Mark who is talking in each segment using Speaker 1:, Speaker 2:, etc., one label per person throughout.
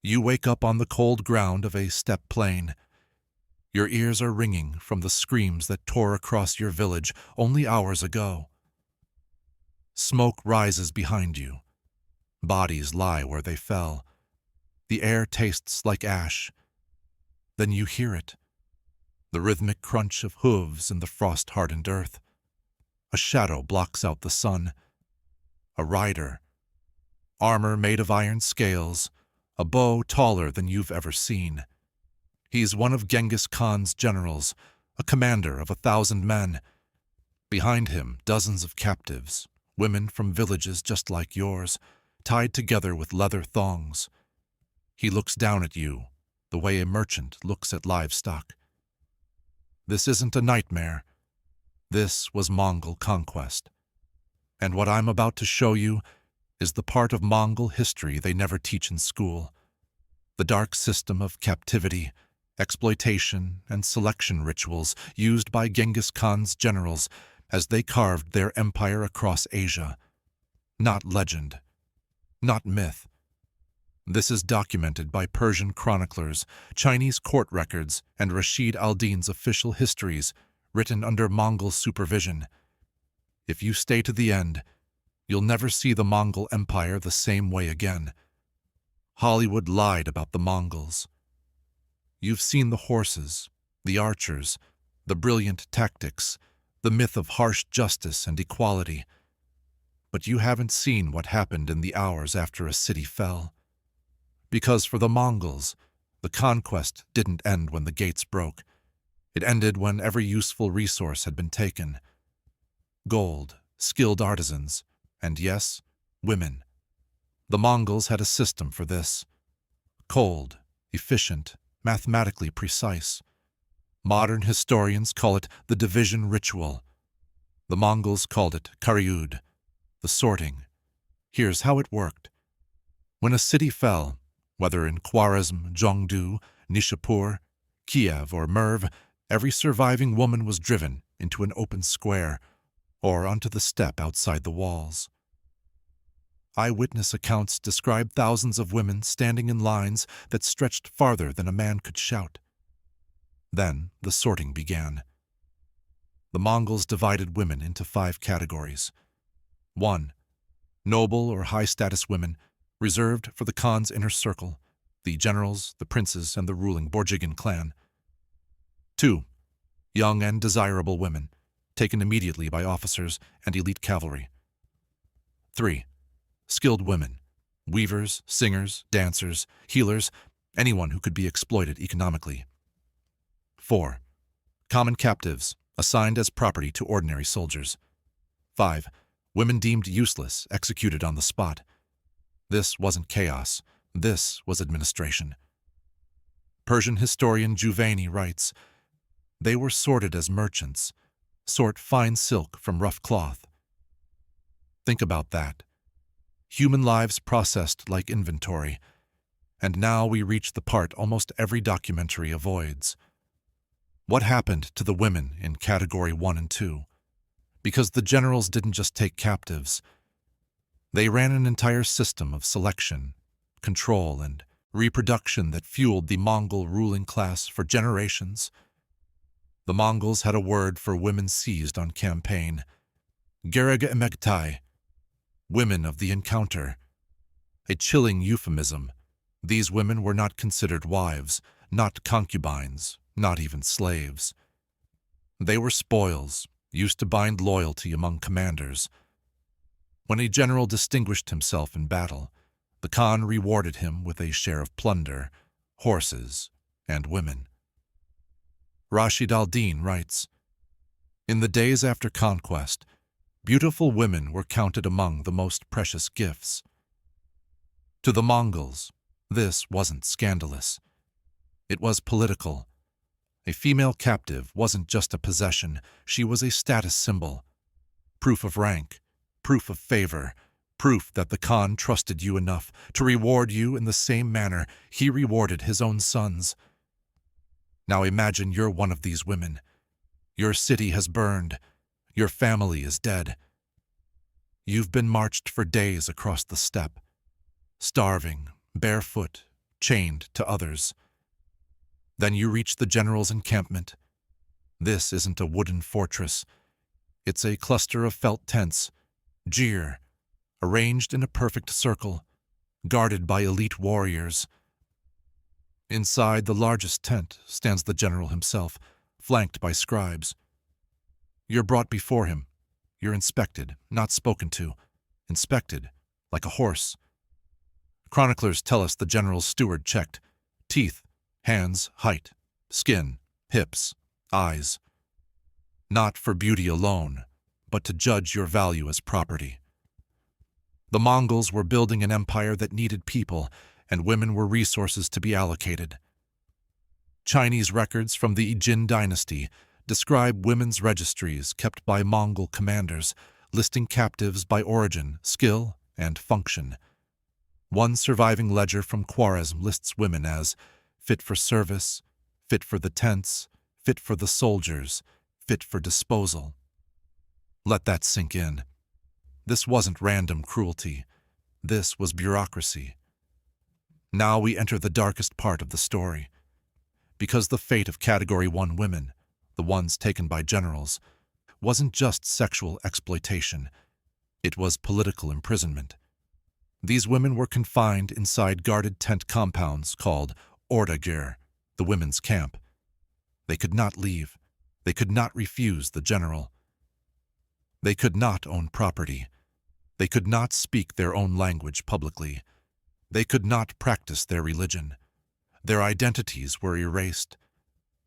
Speaker 1: You wake up on the cold ground of a steppe plain. Your ears are ringing from the screams that tore across your village only hours ago. Smoke rises behind you. Bodies lie where they fell. The air tastes like ash. Then you hear it. The rhythmic crunch of hooves in the frost-hardened earth. A shadow blocks out the sun. A rider. Armor made of iron scales. A bow taller than you've ever seen. He's one of Genghis Khan's generals, a commander of 1,000 men. Behind him, dozens of captives, women from villages just like yours, tied together with leather thongs. He looks down at you, the way a merchant looks at livestock. This isn't a nightmare. This was Mongol conquest. And what I'm about to show you is the part of Mongol history they never teach in school. The dark system of captivity, exploitation, and selection rituals used by Genghis Khan's generals as they carved their empire across Asia. Not legend. Not myth. This is documented by Persian chroniclers, Chinese court records, and Rashid al-Din's official histories, written under Mongol supervision. If you stay to the end, you'll never see the Mongol Empire the same way again. Hollywood lied about the Mongols. You've seen the horses, the archers, the brilliant tactics, the myth of harsh justice and equality. But you haven't seen what happened in the hours after a city fell. Because for the Mongols, the conquest didn't end when the gates broke. It ended when every useful resource had been taken. Gold, skilled artisans, and yes, women. The Mongols had a system for this. Cold, efficient, mathematically precise. Modern historians call it the division ritual. The Mongols called it karyud, the sorting. Here's how it worked. When a city fell, whether in Khwarezm, Zhongdu, Nishapur, Kiev, or Merv, every surviving woman was driven into an open square or onto the steppe outside the walls. Eyewitness accounts describe thousands of women standing in lines that stretched farther than a man could shout. Then the sorting began. The Mongols divided women into 5 categories. 1. Noble or high-status women, reserved for the Khan's inner circle, the generals, the princes, and the ruling Borjigin clan. 2. Young and desirable women, taken immediately by officers and elite cavalry. 3. Skilled women, weavers, singers, dancers, healers, anyone who could be exploited economically. 4. Common captives, assigned as property to ordinary soldiers. 5. Women deemed useless, executed on the spot. This wasn't chaos. This was administration. Persian historian Juvayni writes, "They were sorted as merchants, sort fine silk from rough cloth." Think about that. Human lives processed like inventory. And now we reach the part almost every documentary avoids. What happened to the women in Category 1 and 2? Because the generals didn't just take captives. They ran an entire system of selection, control, and reproduction that fueled the Mongol ruling class for generations. The Mongols had a word for women seized on campaign: Gerega emegtai, women of the encounter. A chilling euphemism. These women were not considered wives, not concubines, not even slaves. They were spoils, used to bind loyalty among commanders. When a general distinguished himself in battle, the Khan rewarded him with a share of plunder, horses, and women. Rashid al-Din writes, "In the days after conquest, beautiful women were counted among the most precious gifts." To the Mongols, this wasn't scandalous. It was political. A female captive wasn't just a possession, she was a status symbol. Proof of rank, proof of favor, proof that the Khan trusted you enough to reward you in the same manner he rewarded his own sons. Now imagine you're one of these women. Your city has burned. Your family is dead. You've been marched for days across the steppe, starving, barefoot, chained to others. Then you reach the general's encampment. This isn't a wooden fortress. It's a cluster of felt tents, jeer, arranged in a perfect circle, guarded by elite warriors. Inside the largest tent stands the general himself, flanked by scribes. You're brought before him. You're inspected, not spoken to. Inspected, like a horse. Chroniclers tell us the general's steward checked teeth, hands, height, skin, hips, eyes. Not for beauty alone, but to judge your value as property. The Mongols were building an empire that needed people, and women were resources to be allocated. Chinese records from the Jin dynasty describe women's registries kept by Mongol commanders, listing captives by origin, skill, and function. One surviving ledger from Khwarezm lists women as fit for service, fit for the tents, fit for the soldiers, fit for disposal. Let that sink in. This wasn't random cruelty. This was bureaucracy. Now we enter the darkest part of the story. Because the fate of Category 1 women, the ones taken by generals, wasn't just sexual exploitation. It was political imprisonment. These women were confined inside guarded tent compounds called Ordagir, the women's camp. They could not leave. They could not refuse the general. They could not own property. They could not speak their own language publicly. They could not practice their religion. Their identities were erased.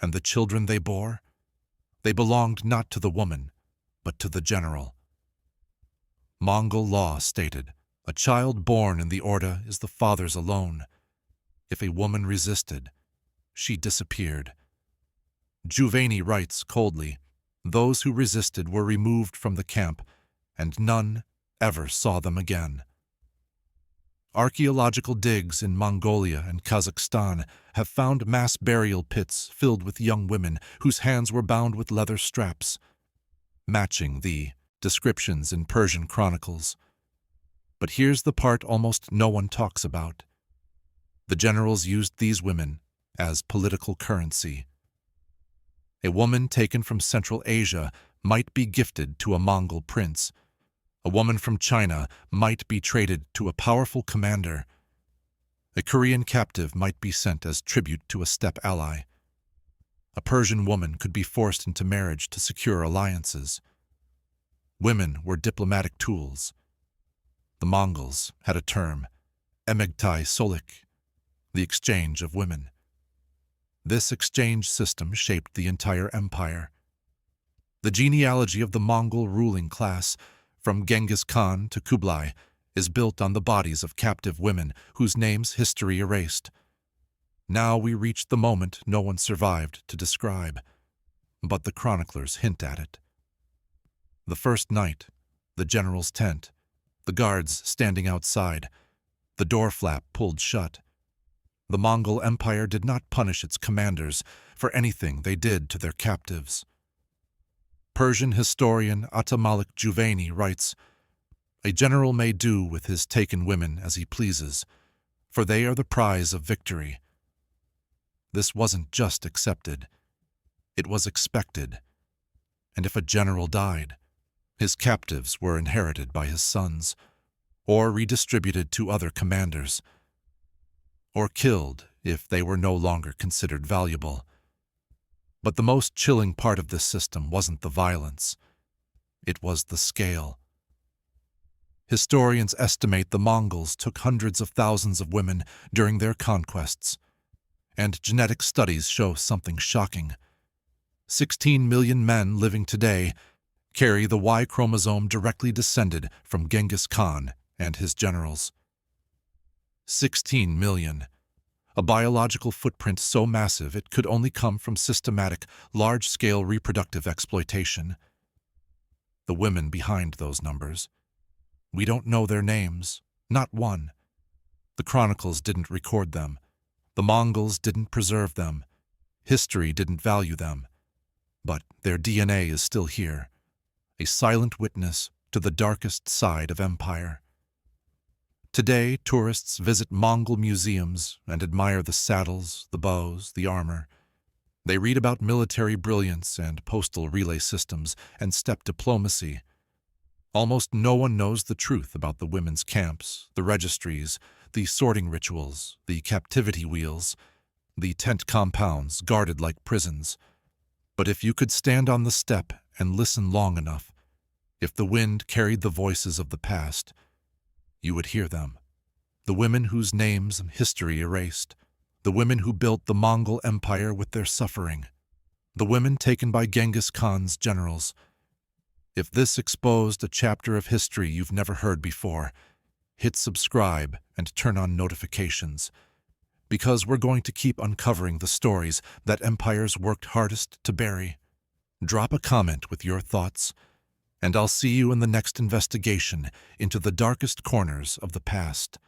Speaker 1: And the children they bore? They belonged not to the woman, but to the general. Mongol law stated, a child born in the Orda is the father's alone. If a woman resisted, she disappeared. Giovanni writes coldly, those who resisted were removed from the camp, and none ever saw them again. Archaeological digs in Mongolia and Kazakhstan have found mass burial pits filled with young women whose hands were bound with leather straps, matching the descriptions in Persian chronicles. But here's the part almost no one talks about. The generals used these women as political currency. A woman taken from Central Asia might be gifted to a Mongol prince. A woman from China might be traded to a powerful commander. A Korean captive might be sent as tribute to a steppe ally. A Persian woman could be forced into marriage to secure alliances. Women were diplomatic tools. The Mongols had a term, emegtai solik, the exchange of women. This exchange system shaped the entire empire. The genealogy of the Mongol ruling class, from Genghis Khan to Kublai, is built on the bodies of captive women whose names history erased. Now we reach the moment no one survived to describe, but the chroniclers hint at it. The first night, the general's tent, the guards standing outside, the door flap pulled shut. The Mongol Empire did not punish its commanders for anything they did to their captives. Persian historian Atamalik Giovanni writes, a general may do with his taken women as he pleases, for they are the prize of victory. This wasn't just accepted, it was expected. And if a general died, his captives were inherited by his sons, or redistributed to other commanders, or killed if they were no longer considered valuable. But the most chilling part of this system wasn't the violence, it was the scale. Historians estimate the Mongols took hundreds of thousands of women during their conquests, and genetic studies show something shocking. 16 million men living today carry the Y chromosome directly descended from Genghis Khan and his generals. 16 million. A biological footprint so massive it could only come from systematic, large-scale reproductive exploitation. The women behind those numbers. We don't know their names, not one. The chronicles didn't record them. The Mongols didn't preserve them. History didn't value them. But their DNA is still here, a silent witness to the darkest side of empire. Today, tourists visit Mongol museums and admire the saddles, the bows, the armor. They read about military brilliance and postal relay systems and steppe diplomacy. Almost no one knows the truth about the women's camps, the registries, the sorting rituals, the captivity wheels, the tent compounds guarded like prisons. But if you could stand on the steppe and listen long enough, if the wind carried the voices of the past, you would hear them. The women whose names history erased, the women who built the Mongol Empire with their suffering, the women taken by Genghis Khan's generals. If this exposed a chapter of history you've never heard before, hit subscribe and turn on notifications, because we're going to keep uncovering the stories that empires worked hardest to bury. Drop a comment with your thoughts, and I'll see you in the next investigation into the darkest corners of the past.